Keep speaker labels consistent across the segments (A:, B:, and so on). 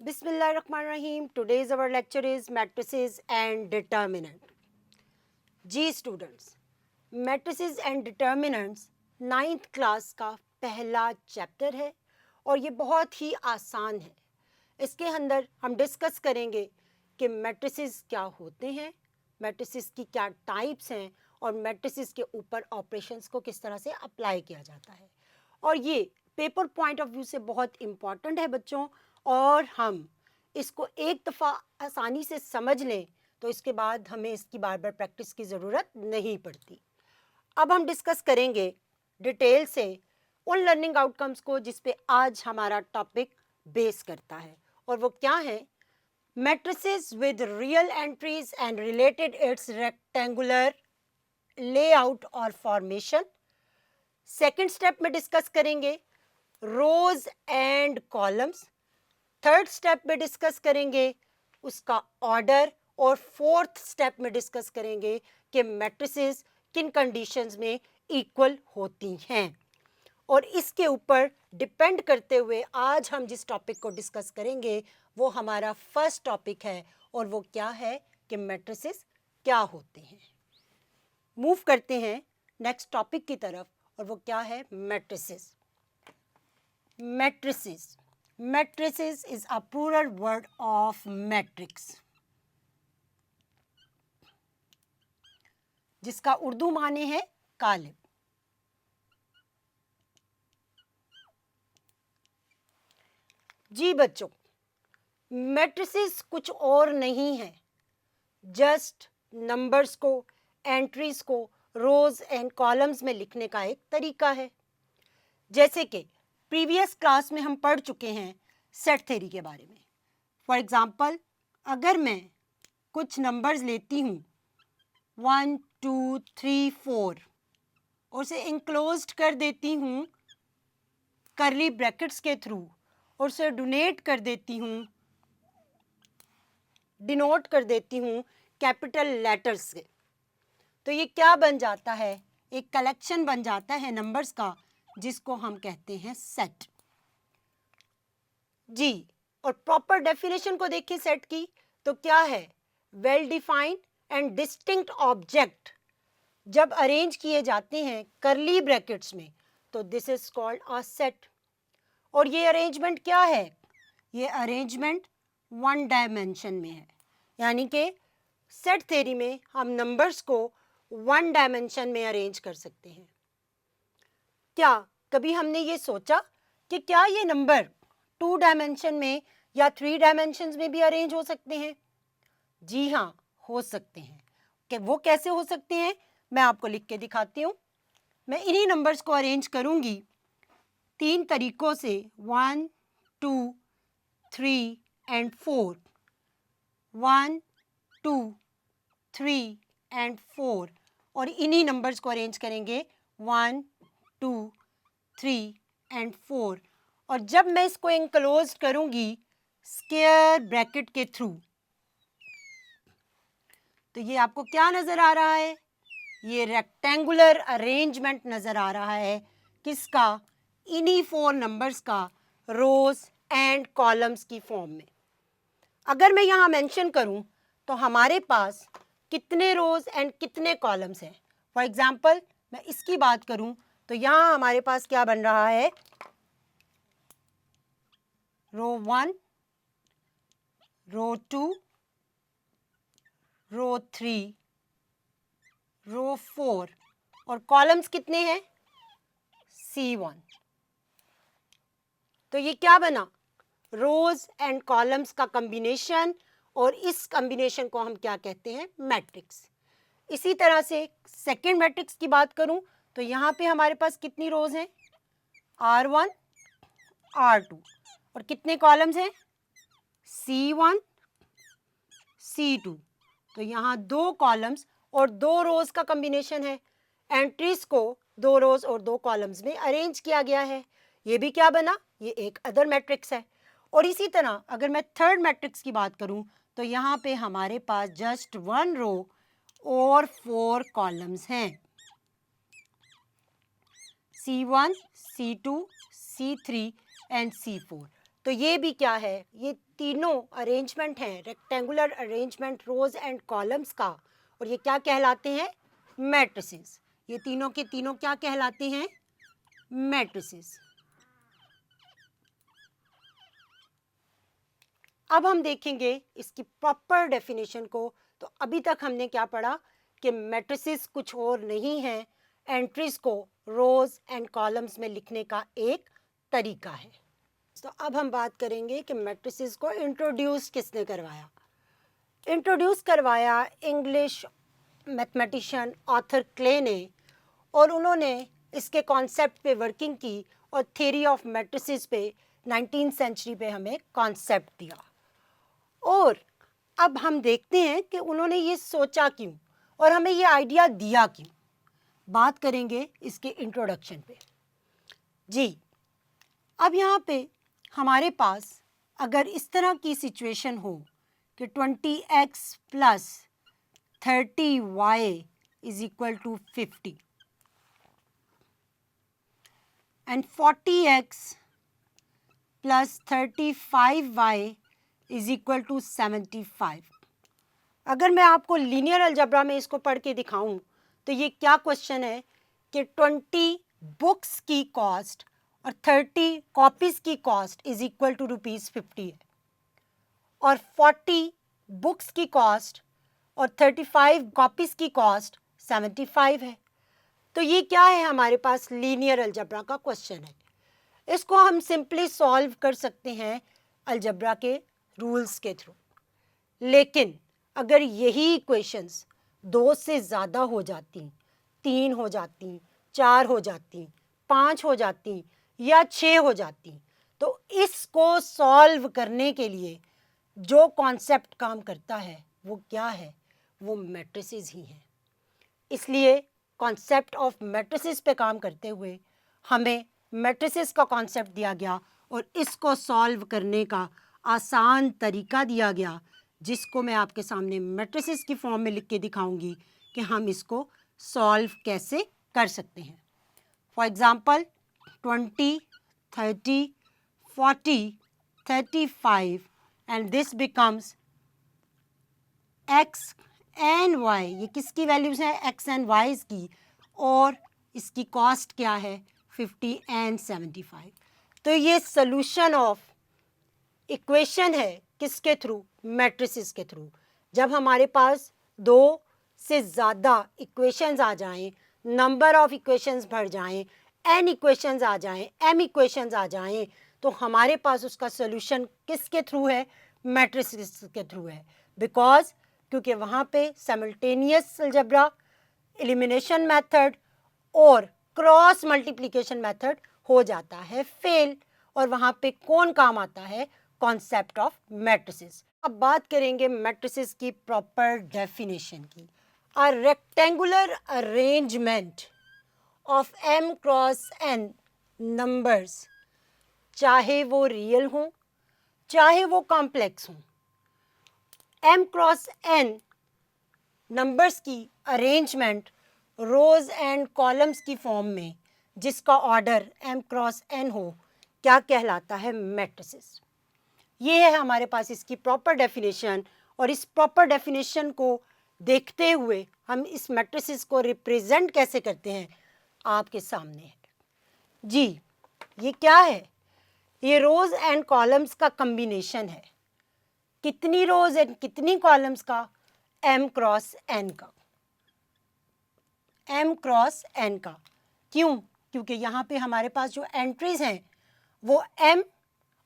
A: Bismillahirrahmanirrahim. Today's our lecture is matrices and determinant. जी students, matrices and determinants 9th class का पहला chapter है और ये बहुत ही आसान है। इसके अंदर हम डिस्कस करेंगे कि मैट्रिसेस क्या होते हैं, मैट्रिसेस की क्या टाइप्स हैं और मैट्रिसेस के ऊपर ऑपरेशंस को किस तरह से अप्लाई किया जाता है। और ये पेपर पॉइंट ऑफ व्यू से बहुत इम्पॉर्टेंट है बच्चों, और हम इसको एक दफ़ा आसानी से समझ लें तो इसके बाद हमें इसकी बार बार प्रैक्टिस की ज़रूरत नहीं पड़ती। अब हम डिस्कस करेंगे डिटेल से उन लर्निंग आउटकम्स को जिस पे आज हमारा टॉपिक बेस करता है, और वो क्या है? Matrices with real entries and related it's rectangular layout और फॉर्मेशन। सेकेंड स्टेप में डिस्कस करेंगे रोज एंड कॉलम्स। थर्ड स्टेप में डिस्कस करेंगे उसका ऑर्डर, और फोर्थ स्टेप में डिस्कस करेंगे कि मैट्रिसेस किन कंडीशंस में इक्वल होती हैं। और इसके ऊपर डिपेंड करते हुए आज हम जिस टॉपिक को डिस्कस करेंगे वो हमारा फर्स्ट टॉपिक है, और वो क्या है कि मैट्रिसेस क्या होते हैं। मूव करते हैं नेक्स्ट टॉपिक की तरफ, और वो क्या है? Matrices. Matrices matrices is a plural word of matrix, जिसका उर्दू माने है कालिब। जी बच्चों, मैट्रिसेस कुछ और नहीं है, जस्ट नंबर्स को, एंट्रीज को रोज एंड कॉलम्स में लिखने का एक तरीका है। जैसे कि प्रीवियस क्लास में हम पढ़ चुके हैं सेट थ्योरी के बारे में। फॉर एग्जांपल, अगर मैं कुछ नंबर्स लेती हूँ 1 2 3 4 और उसे इंक्लोज्ड कर देती हूँ करली ब्रैकेट्स के थ्रू, और उसे डिनोट कर देती हूँ कैपिटल लेटर्स से, तो ये क्या बन जाता है? एक कलेक्शन बन जाता है नंबर्स का, जिसको हम कहते हैं सेट। जी, और प्रॉपर डेफिनेशन को देखिए सेट की, तो क्या है? Well defined and distinct object जब अरेंज किए जाते हैं करली ब्रैकेट्स में, तो this is called a set. और ये अरेंजमेंट क्या है? ये अरेंजमेंट वन डायमेंशन में है, यानी कि सेट थ्योरी में हम नंबर्स को वन डायमेंशन में अरेंज कर सकते हैं। क्या कभी हमने ये सोचा कि क्या ये नंबर 2 डायमेंशन में या 3 डायमेंशन में भी अरेंज हो सकते हैं? जी हाँ, हो सकते हैं। कि वो कैसे हो सकते हैं, मैं आपको लिख के दिखाती हूँ। मैं इन्हीं नंबर्स को अरेंज करूँगी 3 तरीकों से, 1 2 3 एंड 4, 1 2 3 एंड 4, और इन्हीं नंबर्स को अरेंज करेंगे 1 2 3 एंड 4। और जब मैं इसको एनक्लोज करूंगी स्क्वायर ब्रैकेट के थ्रू, तो ये आपको क्या नजर आ रहा है? ये रेक्टेंगुलर अरेंजमेंट नजर आ रहा है। किसका? इन्हीं 4 नंबर्स का, रोज एंड कॉलम्स की फॉर्म में। अगर मैं यहाँ मेंशन करूँ तो हमारे पास कितने रोज एंड कितने कॉलम्स हैं? फॉर एग्जाम्पल, मैं इसकी बात करूँ तो यहाँ हमारे पास क्या बन रहा है? रो 1, रो 2, रो 3, रो 4, और कॉलम्स कितने हैं? C1। तो ये क्या बना? रोज एंड कॉलम्स का कॉम्बिनेशन, और इस कॉम्बिनेशन को हम क्या कहते हैं? मैट्रिक्स। इसी तरह से सेकेंड मैट्रिक्स की बात करूं तो यहाँ पे हमारे पास कितनी रोज हैं? R1 R2, और कितने कॉलम्स हैं? C1 C2। तो यहाँ 2 कॉलम्स और 2 रोज का कॉम्बिनेशन है। एंट्रीज को 2 रोज और 2 कॉलम्स में अरेंज किया गया है। ये भी क्या बना? ये एक अदर मैट्रिक्स है। और इसी तरह अगर मैं थर्ड मैट्रिक्स की बात करूं तो यहाँ पे हमारे पास जस्ट 1 रो और 4 कॉलम्स हैं, C1 C2 C3 and C4। तो ये भी क्या है, ये तीनों अरेंजमेंट हैं, rectangular arrangement rows and columns का, और ये क्या कहलाते हैं, मैट्रिसेस। ये तीनों के तीनों क्या कहलाते हैं, मैट्रिसेस। अब हम देखेंगे इसकी प्रॉपर डेफिनेशन को। तो अभी तक हमने क्या पढ़ा कि मैट्रिसेस कुछ और नहीं है, एंट्रीज को रोज एंड कॉलम्स में लिखने का एक तरीका है। तो अब हम बात करेंगे कि मैट्रिसेस को इंट्रोड्यूस किसने करवाया। इंट्रोड्यूस करवाया इंग्लिश मैथमेटिशियन ऑथर क्ले ने, और उन्होंने इसके कॉन्सेप्ट पे वर्किंग की और थ्योरी ऑफ मैट्रिसेस पे 19वीं सेंचुरी पे हमें कॉन्सेप्ट दिया। और अब हम देखते हैं कि उन्होंने ये सोचा क्यों और हमें ये आइडिया दिया क्यों। बात करेंगे इसके इंट्रोडक्शन पे। जी, अब यहाँ पे हमारे पास अगर इस तरह की सिचुएशन हो कि 20x plus 30y is equal to 50 and 40x plus 35y is equal to 75। अगर मैं आपको लीनियर अलजेब्रा में इसको पढ़ के दिखाऊं तो ये क्या क्वेश्चन है कि 20 बुक्स की कॉस्ट और 30 कॉपीज़ की कॉस्ट इज इक्वल टू ₹50 है, और 40 बुक्स की कॉस्ट और 35 कॉपीज़ की कॉस्ट 75 है। तो ये क्या है, हमारे पास लीनियर अलजेब्रा का क्वेश्चन है। इसको हम सिंपली सॉल्व कर सकते हैं अलजेब्रा के रूल्स के थ्रू। लेकिन अगर यही इक्वेशंस 2 से ज़्यादा हो जाती, 3 हो जाती, 4 हो जाती, 5 हो जाती या 6 हो जाती, तो इसको सॉल्व करने के लिए जो कॉन्सेप्ट काम करता है वो क्या है, वो मैट्रिसेस ही हैं। इसलिए कॉन्सेप्ट ऑफ मैट्रिसेस पे काम करते हुए हमें मैट्रिसेस का कॉन्सेप्ट दिया गया और इसको सॉल्व करने का आसान तरीका दिया गया, जिसको मैं आपके सामने मैट्रिसेस की फॉर्म में लिख के दिखाऊंगी कि हम इसको सॉल्व कैसे कर सकते हैं। For example 20, 30, 40, 35 and this becomes x and y। ये किसकी वैल्यूज़ हैं, x एंड y की, और इसकी कॉस्ट क्या है 50 एंड 75। तो ये सोल्यूशन ऑफ इक्वेशन है किसके थ्रू, मैट्रिसेस के थ्रू। जब हमारे पास 2 से ज़्यादा इक्वेशंस आ जाएं, नंबर ऑफ इक्वेशंस बढ़ जाएं, n इक्वेशंस आ जाएं, m इक्वेशंस आ जाएं, तो हमारे पास उसका सोल्यूशन किसके थ्रू है, मैट्रिसेस के थ्रू है। बिकॉज क्योंकि वहाँ पे साइमल्टेनियस अलजेब्रा, एलिमिनेशन मेथड और क्रॉस मल्टीप्लिकेशन मेथड हो जाता है फेल, और वहाँ पे कौन काम आता है, कॉन्सेप्ट ऑफ मैट्रिसेस। अब बात करेंगे मैट्रिसेस की प्रॉपर डेफिनेशन की। A rectangular arrangement of m cross n numbers, चाहे वो रियल हों चाहे वो कॉम्प्लेक्स हों, m क्रॉस n नंबर्स की अरेंजमेंट रोज एंड कॉलम्स की फॉर्म में जिसका ऑर्डर m क्रॉस n हो, क्या कहलाता है, मैट्रिसेस। ये है हमारे पास इसकी प्रॉपर डेफिनेशन, और इस प्रॉपर डेफिनेशन को देखते हुए हम इस मैट्रिसेस को रिप्रेजेंट कैसे करते हैं आपके सामने है। जी, ये क्या है, ये रोज एंड कॉलम्स का कम्बिनेशन है। कितनी रोज एंड कितनी कॉलम्स का, m क्रॉस n का, m क्रॉस n का। क्यों, क्योंकि यहाँ पे हमारे पास जो एंट्रीज हैं वो m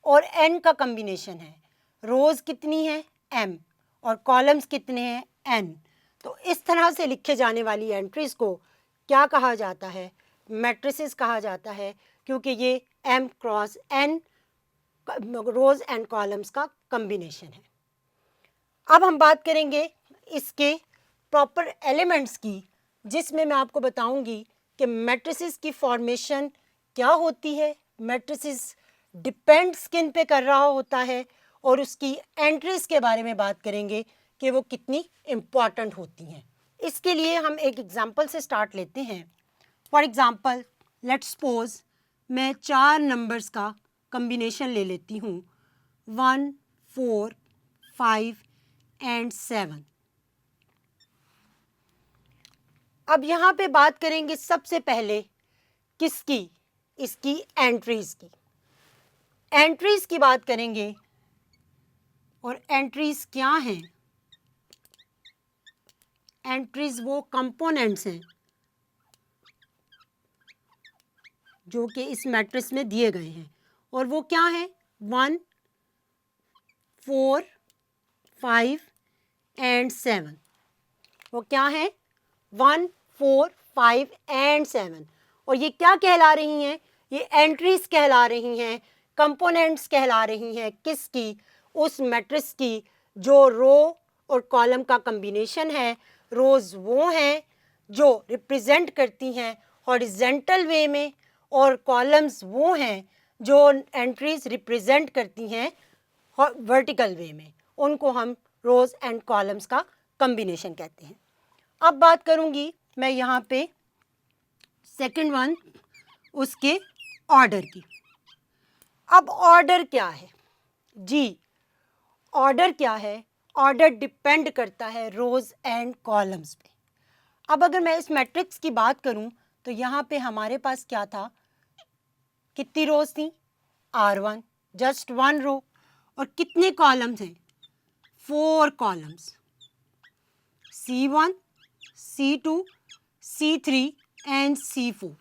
A: और n का कम्बिनेशन है। रोज कितनी है, m, और कॉलम्स कितने हैं, n। तो इस तरह से लिखे जाने वाली एंट्रीज को क्या कहा जाता है, मैट्रिसेस कहा जाता है, क्योंकि ये m cross n rows and columns का कम्बिनेशन है। अब हम बात करेंगे इसके प्रॉपर एलिमेंट्स की, जिसमें मैं आपको बताऊंगी कि मैट्रिसेस की फॉर्मेशन क्या होती है, मैट्रिसेस डिपेंड्स किन पे कर रहा होता है, और उसकी एंट्रीज के बारे में बात करेंगे कि वो कितनी इम्पॉर्टेंट होती हैं। इसके लिए हम एक एग्जांपल से स्टार्ट लेते हैं। फॉर एग्जांपल लेट्स सपोज मैं 4 नंबर्स का कम्बिनेशन ले लेती हूँ 1, 4, 5 एंड 7। अब यहाँ पे बात करेंगे सबसे पहले किसकी, इसकी एंट्रीज की। एंट्रीज की बात करेंगे, और एंट्रीज क्या हैं? एंट्रीज वो कंपोनेंट्स हैं जो कि इस मैट्रिक्स में दिए गए हैं, और वो क्या है? 1, 4, 5 एंड 7। वो क्या है? 1, 4, 5 एंड 7। और ये क्या कहला रही हैं? ये एंट्रीज कहला रही हैं, कंपोनेंट्स कहला रही हैं किसकी? उस मैट्रिक्स की जो रो और कॉलम का कॉम्बिनेशन है। रोज वो हैं जो रिप्रेजेंट करती हैं हॉरिजेंटल वे में, और कॉलम्स वो हैं जो एंट्रीज रिप्रेजेंट करती हैं वर्टिकल वे में। उनको हम रोज एंड कॉलम्स का कॉम्बिनेशन कहते हैं। अब बात करूंगी मैं यहाँ पे सेकंड वन, उसके ऑर्डर की। अब ऑर्डर क्या है जी? ऑर्डर क्या है? ऑर्डर डिपेंड करता है रोज एंड कॉलम्स पे। अब अगर मैं इस मैट्रिक्स की बात करूं तो यहाँ पे हमारे पास क्या था? कितनी रोज थी? R1, जस्ट 1 रो। और कितने कॉलम्स हैं? 4 columns, C1, C2, C3 and C4।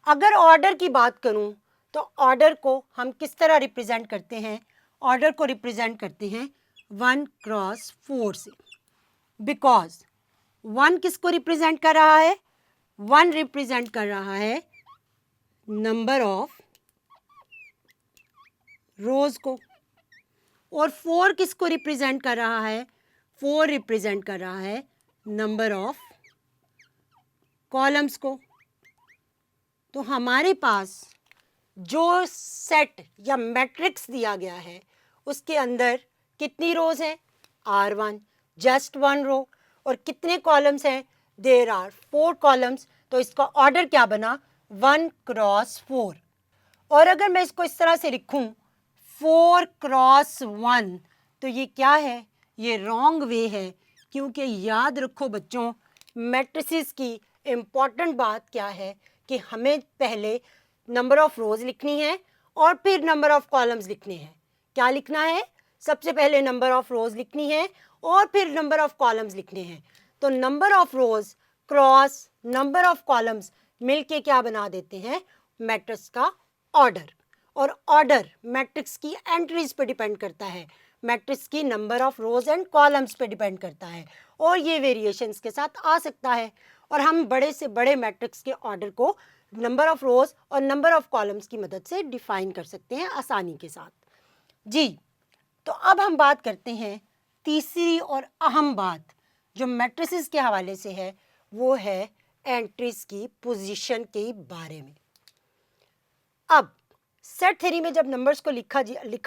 A: अगर ऑर्डर की बात करूं तो ऑर्डर को हम किस तरह रिप्रेजेंट करते हैं? ऑर्डर को रिप्रेजेंट करते हैं 1 क्रॉस 4 से। बिकॉज 1 किसको रिप्रेजेंट कर रहा है? 1 रिप्रेजेंट कर रहा है नंबर ऑफ रोज को, और 4 किसको रिप्रेजेंट कर रहा है? 4 रिप्रेजेंट कर रहा है नंबर ऑफ कॉलम्स को। तो हमारे पास जो सेट या मैट्रिक्स दिया गया है उसके अंदर कितनी रोज हैं? R1, जस्ट 1 रो। और कितने कॉलम्स हैं? There are 4 columns. तो इसका ऑर्डर क्या बना? 1 क्रॉस 4। और अगर मैं इसको इस तरह से लिखूं 4 क्रॉस 1, तो ये क्या है? ये रॉन्ग वे है, क्योंकि याद रखो बच्चों, मैट्रिसेस की इम्पॉर्टेंट बात क्या है कि हमें पहले नंबर ऑफ रोज लिखनी है और फिर नंबर ऑफ कॉलम्स लिखने हैं। क्या लिखना है? सबसे पहले नंबर ऑफ रोज लिखनी है और फिर नंबर ऑफ कॉलम्स लिखने हैं। तो number of rose cross number of columns मिलके क्या बना देते हैं? मैट्रिक्स का ऑर्डर। और ऑर्डर मैट्रिक्स की एंट्रीज पे डिपेंड करता है, मैट्रिक्स की number of rose and columns पे डिपेंड करता है, और ये वेरिएशंस के साथ आ सकता है। और हम बड़े से बड़े मैट्रिक्स के ऑर्डर को नंबर ऑफ रोज और नंबर ऑफ कॉलम्स की मदद से डिफाइन कर सकते हैं आसानी के साथ जी। तो अब हम बात करते हैं तीसरी और अहम बात जो मैट्रिसेस के हवाले से है, वो है एंट्रीज की पोजीशन के बारे में। अब सेट थ्योरी में जब नंबर्स को लिखा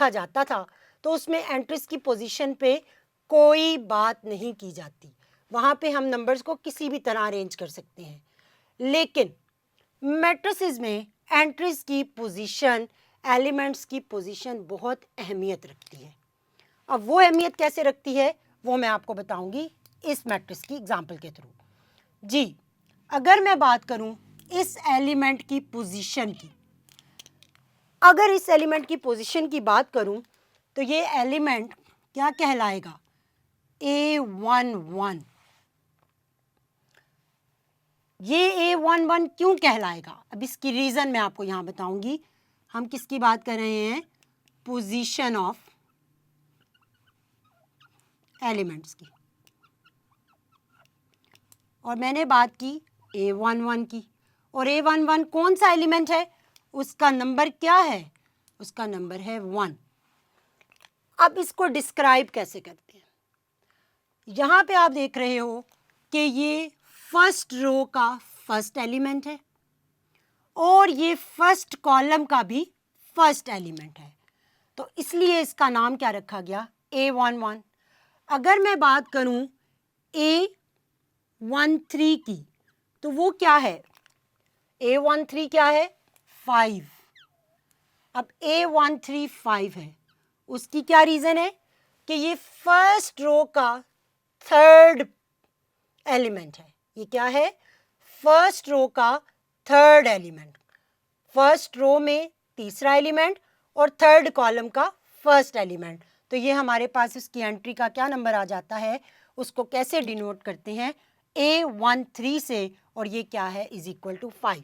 A: जाता था तो उसमें एंट्रीज की पोजीशन पे कोई बात नहीं की जाती, वहाँ पे हम नंबर्स को किसी भी तरह अरेंज कर सकते हैं। लेकिन मैट्रिसेस में एंट्रीज की पोजीशन, एलिमेंट्स की पोजीशन बहुत अहमियत रखती है। अब वो अहमियत कैसे रखती है वो मैं आपको बताऊंगी इस मैट्रिक्स की एग्जांपल के थ्रू जी। अगर मैं बात करूं इस एलिमेंट की पोजीशन की, अगर इस एलिमेंट की पोजीशन की बात करूं तो ये एलिमेंट क्या कहलाएगा? A11। ये A11 क्यों कहलाएगा? अब इसकी रीजन मैं आपको यहां बताऊंगी। हम किसकी बात कर रहे हैं? पोजीशन ऑफ एलिमेंट्स की। और मैंने बात की A11 की, और A11 कौन सा एलिमेंट है? उसका नंबर क्या है? उसका नंबर है 1। अब इसको डिस्क्राइब कैसे करते हैं? यहां पे आप देख रहे हो कि ये फर्स्ट रो का फर्स्ट एलिमेंट है और ये फर्स्ट कॉलम का भी फर्स्ट एलिमेंट है, तो इसलिए इसका नाम क्या रखा गया? A11। अगर मैं बात करूं A13 की, तो वो क्या है? A13 क्या है? 5। अब A13 5 है उसकी क्या रीज़न है कि ये फर्स्ट रो का थर्ड एलिमेंट है। ये क्या है? फर्स्ट रो का थर्ड एलिमेंट। फर्स्ट रो में तीसरा एलिमेंट और थर्ड कॉलम का फर्स्ट एलिमेंट। तो ये हमारे पास इसकी एंट्री का क्या नंबर आ जाता है, उसको कैसे डिनोट करते हैं? A13 से, और ये क्या है? Is equal to 5।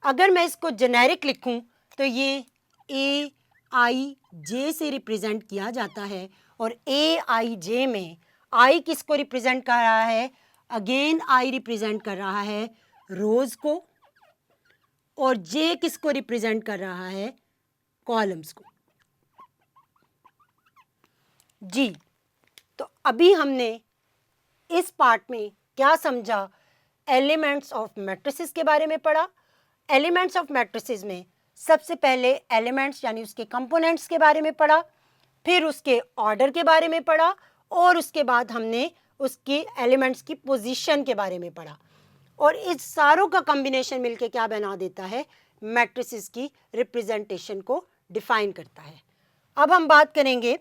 A: अगर मैं इसको जेनेरिक लिखूं तो ये AIJ से रिप्रेजेंट किया जाता है, और AIJ में I किसको रिप्रेजेंट कर रहा है? अगेन I रिप्रेजेंट कर रहा है रोज को, और J किसको रिप्रेजेंट कर रहा है? कॉलम्स को। जी, तो अभी हमने इस पार्ट में क्या समझा? एलिमेंट्स ऑफ मैट्रिसेस के बारे में पढ़ा। एलिमेंट्स ऑफ मैट्रिसेस में सबसे पहले एलिमेंट्स यानी उसके कंपोनेंट्स के बारे में पढ़ा, फिर उसके ऑर्डर के बारे में पढ़ा, और उसके बाद हमने उसके एलिमेंट्स की पोजीशन के बारे में पढ़ा। और इस सारों का कॉम्बिनेशन मिलके क्या बना देता है? मैट्रिसेस की रिप्रेजेंटेशन को डिफाइन करता है। अब हम बात करेंगे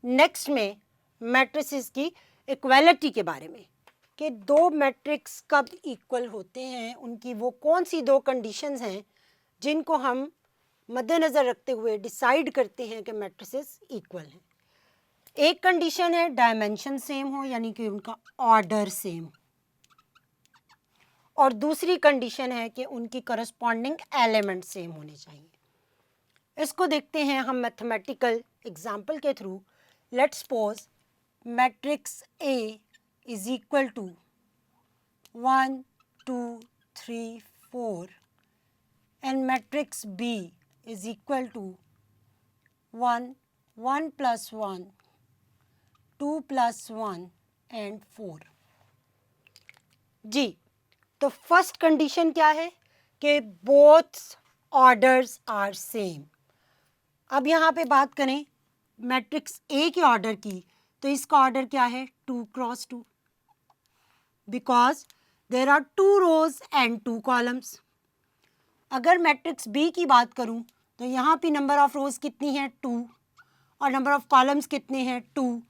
A: नेक्स्ट में मैट्रिसेस की इक्वालिटी के बारे में, कि दो मैट्रिक्स कब इक्वल होते हैं, उनकी वो कौन सी दो कंडीशंस हैं जिनको हम मद्देनज़र रखते हुए डिसाइड करते हैं कि मैट्रिसेस इक्वल हैं। एक कंडीशन है डायमेंशन सेम हो, यानी कि उनका ऑर्डर सेम, और दूसरी कंडीशन है कि उनकी करस्पॉन्डिंग एलिमेंट सेम होने चाहिए। इसको देखते हैं हम मैथमेटिकल एग्जाम्पल के through. Let's suppose matrix A is equal to 1 2 3 4 and matrix B is equal to 1 1 plus 1 2 plus 1 and 4। जी, तो फर्स्ट कंडीशन क्या है? कि बोथ ऑर्डर्स आर सेम। अब यहाँ पे बात करें मैट्रिक्स A के ऑर्डर की, तो इसका ऑर्डर क्या है? 2 cross 2, because there are 2 rows and 2 columns. अगर मैट्रिक्स B की बात करूं तो यहाँ पे नंबर ऑफ रोज कितनी है? 2, और नंबर ऑफ कॉलम्स कितने हैं? 2।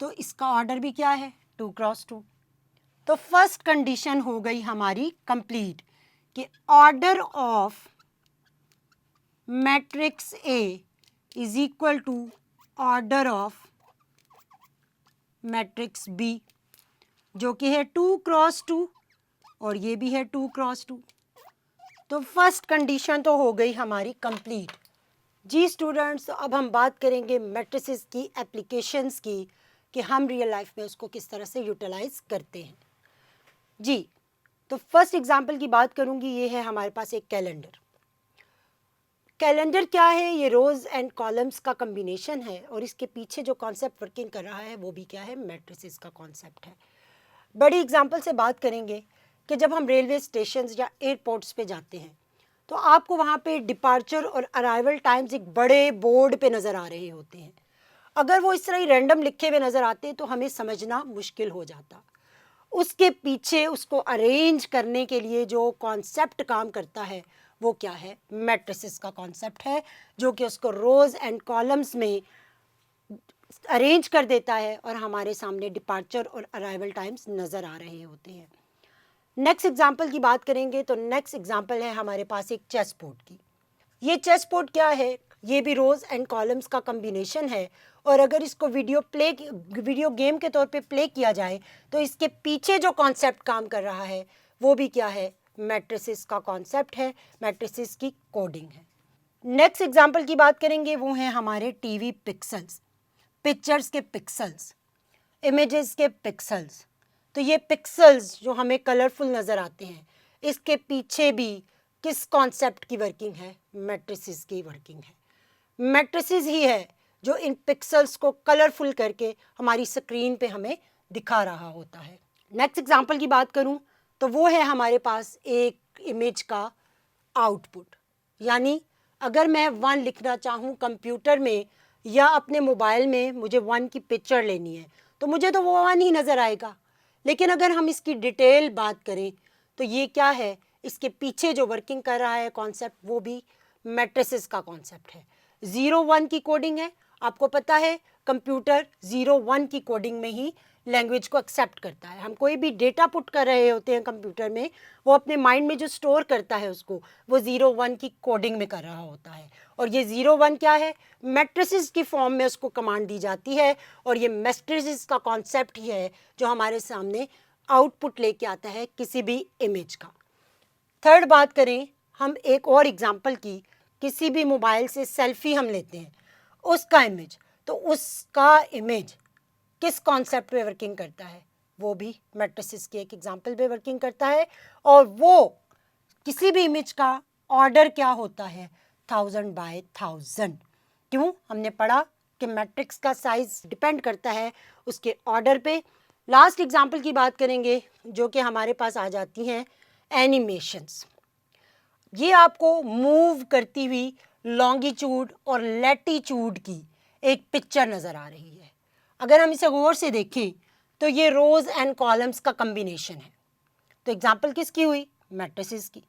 A: तो इसका ऑर्डर भी क्या है? 2 क्रॉस 2। तो फर्स्ट कंडीशन हो गई हमारी कंप्लीट, कि order of matrix A is equal to order of matrix B, जो कि है 2 क्रॉस 2, और ये भी है 2 क्रॉस 2। तो फर्स्ट कंडीशन तो हो गई हमारी कंप्लीट। जी स्टूडेंट्स, तो अब हम बात करेंगे मैट्रिसेस की एप्लीकेशंस की, कि हम रियल लाइफ में उसको किस तरह से यूटिलाइज करते हैं। जी, तो फर्स्ट एग्जांपल की बात करूंगी। ये है हमारे पास एक कैलेंडर। कैलेंडर क्या है? ये रोज एंड कॉलम्स का कॉम्बिनेशन है, और इसके पीछे जो कॉन्सेप्ट वर्किंग कर रहा है वो भी क्या है? मैट्रिसेस का कॉन्सेप्ट है। बड़ी एग्जांपल से बात करेंगे कि जब हम रेलवे स्टेशन या एयरपोर्ट्स पे जाते हैं तो आपको वहाँ पे डिपार्चर और अराइवल टाइम्स एक बड़े बोर्ड पे नज़र आ रहे होते हैं। अगर वो इस तरह ही रैंडम लिखे हुए नज़र आते तो हमें समझना मुश्किल हो जाता। उसके पीछे उसको अरेंज करने के लिए जो कॉन्सेप्ट काम करता है वो क्या है? मैट्रिसेस का कॉन्सेप्ट है, जो कि उसको रोज एंड कॉलम्स में अरेंज कर देता है, और हमारे सामने डिपार्चर और अराइवल टाइम्स नज़र आ रहे होते हैं। नेक्स्ट एग्जाम्पल की बात करेंगे तो नेक्स्ट एग्जाम्पल है हमारे पास एक चेस बोर्ड की। ये चेस बोर्ड क्या है? ये भी रोज एंड कॉलम्स का कॉम्बिनेशन है, और अगर इसको वीडियो गेम के तौर पे प्ले किया जाए तो इसके पीछे जो कॉन्सेप्ट काम कर रहा है वो भी क्या है? मैट्रिसेस का कॉन्सेप्ट है, मैट्रिसेस की कोडिंग है। नेक्स्ट एग्जाम्पल की बात करेंगे, वो हैं हमारे टीवी पिक्सल्स, पिक्चर्स के पिक्सल्स, इमेजेस के पिक्सल्स। तो ये पिक्सल्स जो हमें कलरफुल नज़र आते हैं, इसके पीछे भी किस कॉन्सेप्ट की वर्किंग है? मैट्रिसेस की वर्किंग है। मैट्रिसेस ही है जो इन पिक्सल्स को कलरफुल करके हमारी स्क्रीन पे हमें दिखा रहा होता है। नेक्स्ट एग्जांपल की बात करूं तो वो है हमारे पास एक इमेज का आउटपुट, यानी अगर मैं 1 लिखना चाहूँ कंप्यूटर में या अपने मोबाइल में, मुझे 1 की पिक्चर लेनी है तो मुझे तो वो 1 ही नज़र आएगा। लेकिन अगर हम इसकी डिटेल बात करें तो ये क्या है? इसके पीछे जो वर्किंग कर रहा है कॉन्सेप्ट वो भी मैट्रिसेस का कॉन्सेप्ट है। 0-1 की कोडिंग है, आपको पता है कंप्यूटर 0-1 की कोडिंग में ही लैंग्वेज को एक्सेप्ट करता है। हम कोई भी डेटा पुट कर रहे होते हैं कंप्यूटर में, वो अपने माइंड में जो स्टोर करता है उसको, वो 0-1 की कोडिंग में कर रहा होता है। और ये 0-1 क्या है, मैट्रिसेस की फॉर्म में उसको कमांड दी जाती है, और ये मैट्रिसेस का कॉन्सेप्ट ही है जो हमारे सामने आउटपुट लेके आता है किसी भी इमेज का। थर्ड बात करें हम एक और एग्जांपल की, किसी भी मोबाइल से सेल्फी हम लेते हैं, उसका इमेज, तो उसका इमेज किस कॉन्सेप्ट पे वर्किंग करता है, वो भी मैट्रिसेस के एक एग्जांपल पे वर्किंग करता है। और वो किसी भी इमेज का ऑर्डर क्या होता है, 1000 by 1000। क्यों, हमने पढ़ा कि मैट्रिक्स का साइज डिपेंड करता है उसके ऑर्डर पे। लास्ट एग्जांपल की बात करेंगे जो कि हमारे पास आ जाती हैं एनिमेशंस। ये आपको मूव करती हुई लॉन्गिट्यूड और लैटिट्यूड की एक पिक्चर नज़र आ रही है। अगर हम इसे गौर से देखें तो ये रोज एंड कॉलम्स का कम्बिनेशन है। तो एग्जांपल किसकी हुई, मैट्रिसेस की।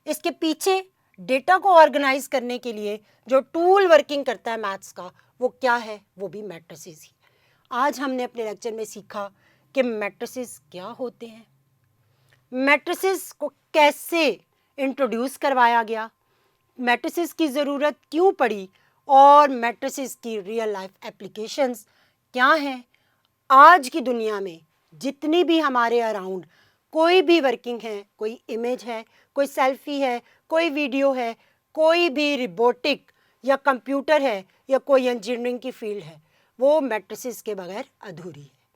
A: इसके पीछे डेटा को ऑर्गेनाइज करने के लिए जो टूल वर्किंग करता है मैथ्स का, वो क्या है, वो भी मैट्रिसेस ही। आज हमने अपने लेक्चर में सीखा कि मैट्रिसेस क्या होते हैं, मैट्रिसेस को कैसे इंट्रोड्यूस करवाया गया, मैट्रिसेस की ज़रूरत क्यों पड़ी, और मैट्रिसेस की रियल लाइफ एप्लीकेशंस क्या हैं। आज की दुनिया में जितनी भी हमारे अराउंड कोई भी वर्किंग है, कोई इमेज है, कोई सेल्फी है, कोई वीडियो है, कोई भी रोबोटिक या कंप्यूटर है, या कोई इंजीनियरिंग की फील्ड है, वो मैट्रिसेस के बगैर अधूरी है।